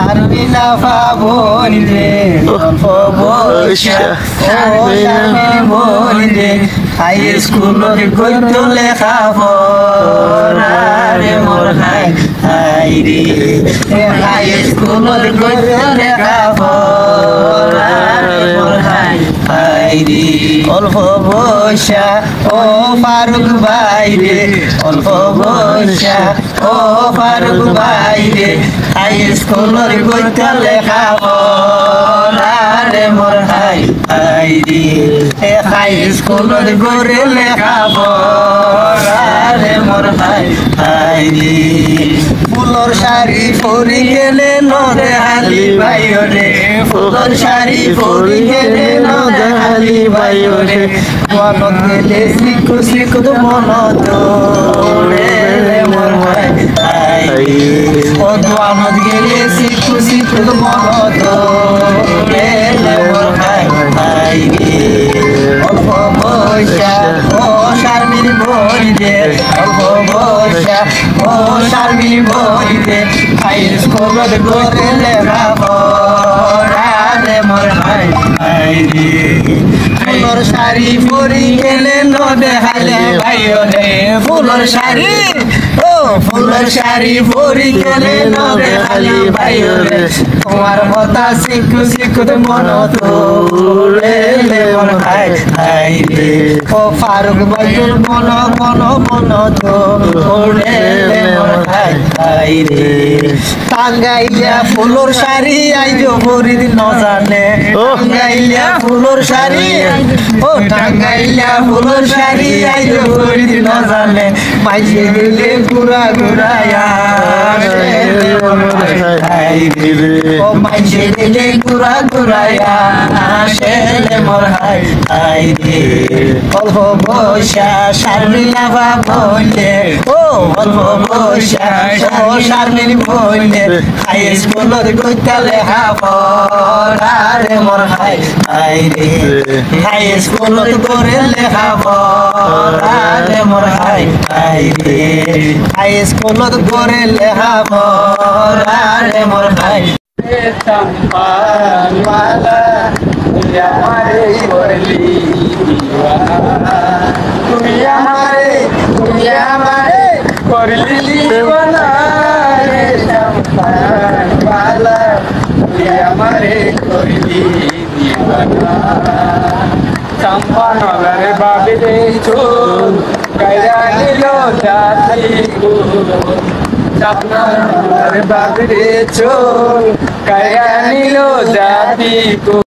শারমিলা পাবন রে অল্প বয়সা ও শারমিল বোন রে হাই স্কুলত গদ্য লেখা পড়ারে মোর হাই হাই রে হাই স্কুলত গদ্য লেখা পড়ারে মোর হাই হাই রে অল্প বয়সা ও ফারুক ভাই রে অল্প বয়সা ও ফারুক ভাই রে হাই স্কুলত গদ্য লেখা পড়ারে মোর হাই হাই রে হাই স্কুলত গড়ে লেখা পড়ারে মোর হাই হাই রে ফুলর শাড়ি পরি গেলে নদে হালি বাইও রে ফুলর শাড়ি পরি গেলে নদে হালি বাইও রে মনত গেলে শিখু শিখু মনত রে মোর হাই হাই ও দোয়ানত গেলে শিখু শিখু মনত রে মোর হাই হাই রে অল্প বয়সা ও শারমিল বোন রে অল্প বয়সা ও শারমিল বোন রে হাই স্কুলত গড়ে লেখা পড়ারে মোর হাই হাই রে ফুলর শাড়ি পরি গেলে নদে হালে ভাইও রে ফুলর শাড়ি ও ফুলর শাড়ি পরি গেলে নদে হালে ভাইও রে তোমার কথা শিখু শিখু মন তোরে মোর হাই হাই রে ও ফারুক ভাইয়ের মন মন মন তোরে মোর হাই হাই রে টাঙ্গাইলিয়া ফুলর শাড়ি আইজো পরি ন জানে টাঙ্গাইলিয়া ফুলর শাড়ি ও টাঙ্গাইলিয়া ফুলর শাড়ি আইজো পরি ন জানে মাইজে গেলে ঘুরা ঘুরায়া ও মাইজে গেলে ঘুরা ঘুরায়া আসলে মোর হাই হাই রে অল্প বয়সা শারমিলা বললে ও অল্প বয়সা ও শারমিল বললে হাই স্কুলত গইতা লেখা পড়ারে মোর হাই হাই রে হাই স্কুলত করে লেখা পড়ারে মোর হাই হাই রে হাই স্কুলত করে লেখা পড়ারে মোর হাই চম্পাওয়ালা আমারে করলি তুমি আমারে করলি দিওয়ানা রে চম্পাওয়ালা আমারে করলি দিওয়ানা চম্পানগরে বাবিরে চোর কাইরা নিল জাতি চম্পানগরে বাবিরে চোর কাইরা নিল জাতি